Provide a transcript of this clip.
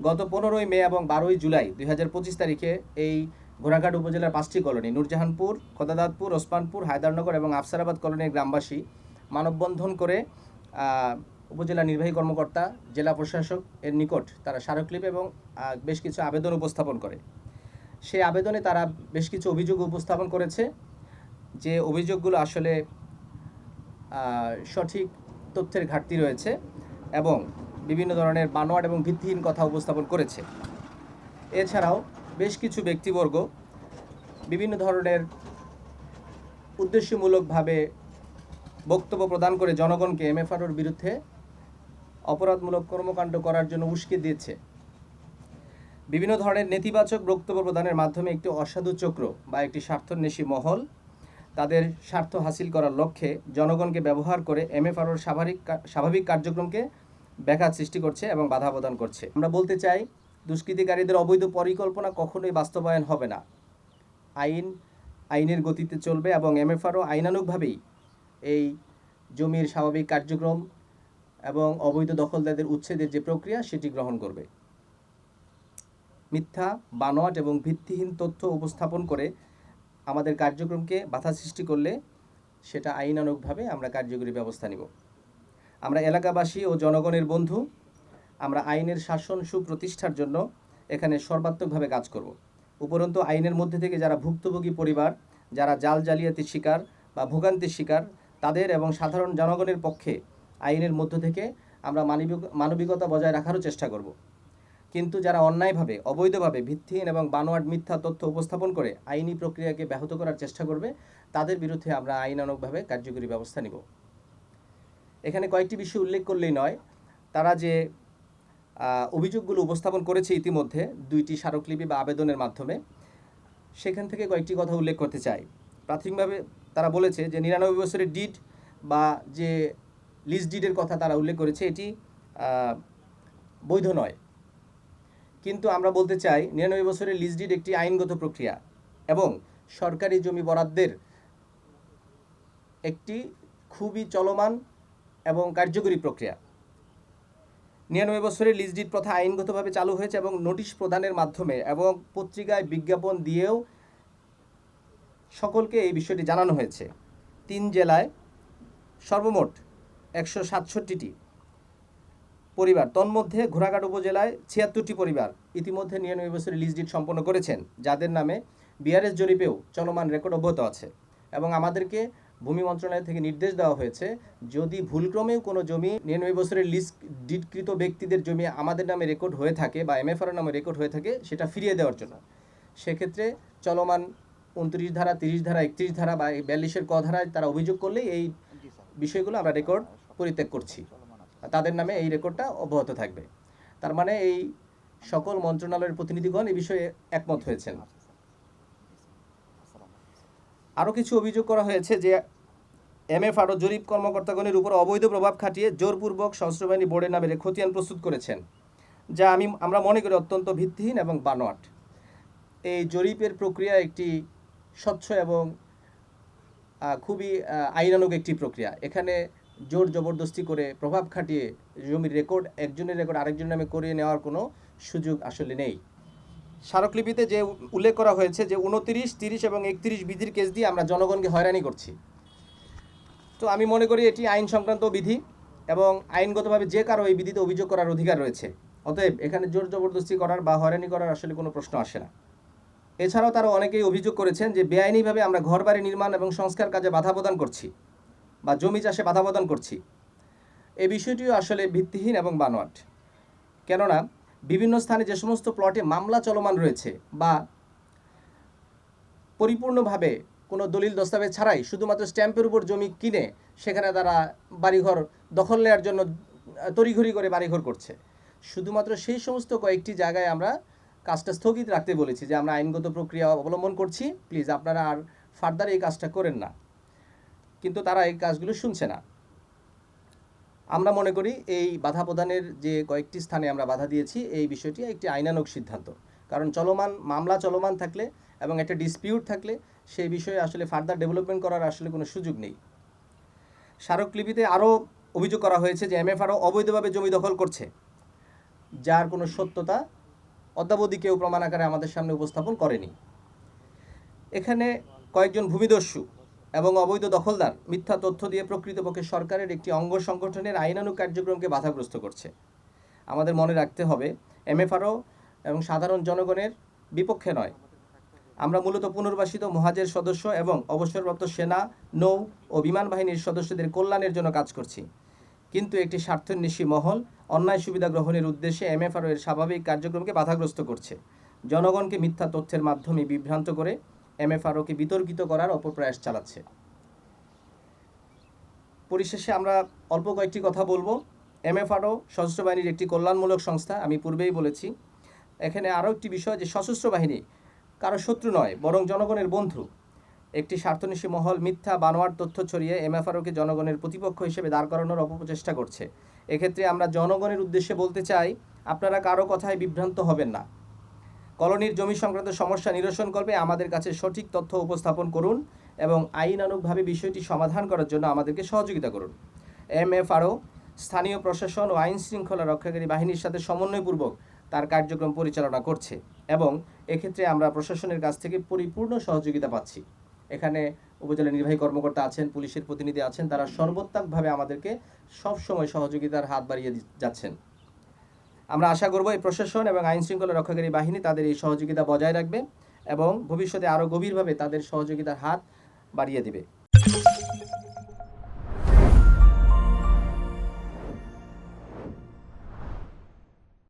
গত 15ই মে এবং 12ই জুলাই 2025 তারিখে এই ঘোড়াঘাট উপজেলার 5টি কলোনি নূরজাহানপুর, খোদাদাতপুর, ওসমানপুর, হায়দারনগর এবং আফসারাবাদ কলোনির গ্রামবাসী মানববন্ধন করে উপজেলা নির্বাহী কর্মকর্তা, জেলা প্রশাসক এর নিকট তারা স্মারকলিপি এবং বেশ কিছু আবেদন উপস্থাপন করে। সেই আবেদনে তারা বেশ কিছু অভিযোগ উপস্থাপন করেছে, যে অভিযোগগুলো আসলে সঠিক তথ্যের ঘাটতি রয়েছে এবং বিভিন্ন ধরনের বানোয়াট এবং ভিত্তিহীন কথা উপস্থাপন করেছে। এছাড়াও বেশ কিছু ব্যক্তিবর্গ বিভিন্ন ধরনের উদ্দেশ্যমূলকভাবে বক্তব্য প্রদান করে জনগণকে এমএফআরওর বিরুদ্ধে অপরাধমূলক কর্মকাণ্ড করার জন্য উস্কে দিয়েছে। বিভিন্ন ধরনের নেতিবাচক বক্তব্য প্রদানের মাধ্যমে একটি অসাধু চক্র বা একটি স্বার্থান্বেষী মহল তাদের স্বার্থ হাসিল করার লক্ষ্যে জনগণকে ব্যবহার করে এমএফআরওর স্বাভাবিক কার্যক্রমকে ব্যাঘাত সৃষ্টি করছে এবং বাধা প্রদান করছে। আমরা বলতে চাই, দুষ্কৃতিকারীদের অবৈধ পরিকল্পনা কখনোই বাস্তবায়ন হবে না। আইনের গতিতে চলবে এবং এমএফআরও আইনানুগভাবেই এই জমির স্বাভাবিক কার্যক্রম এবং অবৈধ দখলদারদের উচ্ছেদের যে প্রক্রিয়া সেটি গ্রহণ করবে। মিথ্যা, বানোয়াট এবং ভিত্তিহীন তথ্য উপস্থাপন করে আমাদের কার্যক্রমকে বাধা সৃষ্টি করলে সেটা আইনানুগভাবে আমরা কার্যকরী ব্যবস্থা নিব। আমরা এলাকাবাসী ও জনগণের বন্ধু, আমরা আইনের শাসন সুপ্রতিষ্ঠার জন্য এখানে সর্বাত্মকভাবে কাজ করব। উপরন্তু আইনের মধ্যে থেকে যারা ভুক্তভোগী পরিবার, যারা জাল জালিয়াতির শিকার বা ভোগান্তির শিকার, তাদের এবং সাধারণ জনগণের পক্ষে আইনের মধ্য থেকে আমরা মানবিকতা বজায় রাখারও চেষ্টা করব। কিন্তু যারা অন্যায়ভাবে, অবৈধভাবে, ভিত্তিহীন এবং বানোয়াট মিথ্যা তথ্য উপস্থাপন করে আইনি প্রক্রিয়াকে ব্যাহত করার চেষ্টা করবে, তাদের বিরুদ্ধে আমরা আইনানুগভাবে কার্যকরী ব্যবস্থা নিব। এখানে কয়েকটি বিষয় উল্লেখ করলেই নয়, তারা যে অভিযোগগুলো উপস্থাপন করেছে ইতিমধ্যে 2টি স্মারকলিপি বা আবেদনের মাধ্যমে, সেখান থেকে কয়েকটি কথা উল্লেখ করতে চাই। প্রাথমিকভাবে তারা বলেছে যে 99 বছরের ডিড বা যে লিজ ডিডের কথা তারা উল্লেখ করেছে, এটি বৈধ নয়। কিন্তু আমরা বলতে চাই 99 বছরের লিজ ডিড একটি আইনগত প্রক্রিয়া এবং সরকারি জমি বরাদ্দের একটি খুবই চলমান এবং কার্যকরী প্রক্রিয়া। 99 বছরের লিজ ডিড প্রথা আইনগতভাবে চালু হয়েছে এবং নোটিশ প্রদানের মাধ্যমে এবং পত্রিকায় বিজ্ঞাপন দিয়েও সকলকে এই বিষয়টি জানানো হয়েছে। 3 জেলায় সর্বমোট 167টি পরিবার, তন্মধ্যে ঘোড়াঘাট উপজেলায় 76টি পরিবার ইতিমধ্যে 99 বছরের লিজ ডিড সম্পন্ন করেছেন, যাদের নামে বিআরএস জরিপেও চলমান রেকর্ড অব্যাহত আছে। এবং আমাদেরকে ভূমি মন্ত্রণালয় থেকে নির্দেশ দেওয়া হয়েছে, যদি ভুলক্রমেও কোনো জমি 99 বছরের লিজ ডিডকৃত ব্যক্তিদের জমি আমাদের নামে রেকর্ড হয়ে থাকে বা এমএফআর নামে রেকর্ড হয়ে থাকে, সেটা ফিরিয়ে দেওয়ার জন্য। সেক্ষেত্রে চলমান 29 ধারা, 30 ধারা, 31 ধারা বা 42-এর ক ধারায় তারা অভিযোগ করলেই এই বিষয়গুলো আমরা রেকর্ড পরিত্যাগ করছি, তাদের নামে এই রেকর্ডটা অব্যাহত থাকবে। তার মানে এই সকল মন্ত্রণালয়ের প্রতিনিধিগণ এই বিষয়ে একমত হয়েছেন। আরও কিছু অভিযোগ করা হয়েছে যে এমএফআরও জরিপ কর্মকর্তাগণের উপর অবৈধ প্রভাব খাটিয়ে জোরপূর্বক সশস্ত্র বাহিনী বোর্ডের নামে খতিয়ান প্রস্তুত করেছেন, যা আমরা মনে করি অত্যন্ত ভিত্তিহীন এবং বানোয়াট। এই জরিপের প্রক্রিয়া একটি স্বচ্ছ এবং খুবই আইনানুগ একটি প্রক্রিয়া। এখানে জোর জবরদস্তি করে প্রভাব খাটিয়ে জমির রেকর্ড একজনের রেকর্ড আরেকজনের নামে করিয়ে নেওয়ার কোনো সুযোগ আসলে নেই। স্মারকলিপিতে যে উল্লেখ করা হয়েছে যে 29, 30 এবং 31 বিধির কেস দিয়ে আমরা জনগণকে হয়রানি করছি, তো আমি মনে করি এটি আইন সংক্রান্ত বিধি এবং আইনগতভাবে যে কারো এই বিধিতে অভিযোগ করার অধিকার রয়েছে। অতএব এখানে জোর জবরদস্তি করার বা হয়রানি করার আসলে কোনো প্রশ্ন আসে না। এছাড়াও তারা অনেকেই অভিযোগ করেছেন যে বেআইনিভাবে আমরা ঘরবাড়ি নির্মাণ এবং সংস্কার কাজে বাধা প্রদান করছি বা জমি চাষে বাধা প্রদান করছি। এই বিষয়টিও আসলে ভিত্তিহীন এবং বানোয়াট। কেননা বিভিন্ন স্থানে যে সমস্ত প্লটে মামলা চলমান রয়েছে বা পরিপূর্ণভাবে কোনো দলিল দস্তাবেজ ছাড়াই শুধুমাত্র স্ট্যাম্পের উপর জমি কিনে সেখানে তারা বাড়িঘর দখল নেওয়ার জন্য তড়িঘড়ি করে বাড়িঘর করছে, শুধুমাত্র সেই সমস্ত কয়েকটি জায়গায় আমরা কাজটা স্থগিত রাখতে বলেছি যে আমরা আইনগত প্রক্রিয়া অবলম্বন করছি, প্লিজ আপনারা আর ফার্দার এই কাজটা করেন না। কিন্তু তারা এই কাজগুলো শুনছে না। আমরা মনে করি এই বাধা প্রদানের যে কয়েকটি স্থানে আমরা বাধা দিয়েছি, এই বিষয়টি একটি আইনানুগ সিদ্ধান্ত। কারণ মামলা চলমান থাকলে এবং একটা ডিসপিউট থাকলে সেই বিষয়ে আসলে ফার্দার ডেভেলপমেন্ট করার আসলে কোনো সুযোগ নেই। স্মারকলিপিতে আরও অভিযোগ করা হয়েছে যে এমএফআরও অবৈধভাবে জমি দখল করছে। যার কোনো সত্যতা অদ্যাবধি কেউ প্রমাণ আকারে আমাদের সামনে উপস্থাপন করেনি। এখানে কয়েকজন ভূমিদস্যু এবং অবৈধ দখলদার মিথ্যা তথ্য দিয়ে প্রকৃতপক্ষে সরকারের একটি অঙ্গ সংগঠনের আইনানুগ কার্যক্রমকে বাধাগ্রস্ত করছে। আমাদের মনে রাখতে হবে, এমএফআরও এবং সাধারণ জনগণের বিপক্ষে নয়। আমরা মূলত পুনর্বাসিত মুহাজের সদস্য এবং অবসরপ্রাপ্ত সেনা, নৌ ও বিমান বাহিনীর সদস্যদের কল্যাণের জন্য কাজ করছি। কিন্তু একটি স্বার্থান্বেষী মহল অন্যায় সুবিধা গ্রহণের উদ্দেশ্যে এমএফআরও এর স্বাভাবিক কার্যক্রমকে বাধাগ্রস্ত করছে। জনগণকে মিথ্যা তথ্যের মাধ্যমে বিভ্রান্ত করে এমএফআরওকে বিতর্কিত করার অপপ্রয়াস চালাচ্ছে। পরিশেষে আমরা অল্প কয়েকটি কথা বলবো। এমএফআরও সশস্ত্র বাহিনীর একটি কল্যাণমূলক সংস্থা, আমি পূর্বেই বলেছি। এখানে আরও একটি বিষয় যে সশস্ত্র বাহিনী কারো শত্রু নয়, বরং জনগণের বন্ধু। একটি স্বার্থন্বেষী মহল মিথ্যা বানোয়ার তথ্য ছড়িয়ে এমএফআরওকে জনগণের প্রতিপক্ষ হিসেবে দাঁড় করানোর অপপ্রচেষ্টা করছে। এক্ষেত্রে আমরা জনগণের উদ্দেশ্যে বলতে চাই, আপনারা কারো কথায় বিভ্রান্ত হবেন না। কলোনির জমি সংক্রান্ত সমস্যা নিরসন করবে আমাদের কাছে সঠিক তথ্য উপস্থাপন করুন এবং আইনানুগভাবে বিষয়টি সমাধান করার জন্য আমাদেরকে সহযোগিতা করুন। এমএফআরও স্থানীয় প্রশাসন ও আইন শৃঙ্খলা রক্ষাকারী বাহিনীর সাথে সমন্বয়পূর্বক তার কার্যক্রম পরিচালনা করছে এবং এক্ষেত্রে আমরা প্রশাসনের কাছ থেকে পরিপূর্ণ সহযোগিতা পাচ্ছি। এখানে উপজেলা নির্বাহী কর্মকর্তা আছেন, পুলিশের প্রতিনিধি আছেন, তারা সর্বোত্তমভাবে আমাদেরকে সবসময় সহযোগিতার হাত বাড়িয়ে যাচ্ছেন। আমরা আশা করব এই প্রশাসন এবং আইন শৃঙ্খলা রক্ষাকারী বাহিনী তাদের এই সহযোগিতা বজায় রাখবে এবং ভবিষ্যতে আরও গভীরভাবে তাদের সহযোগিতার হাত বাড়িয়ে দেবে।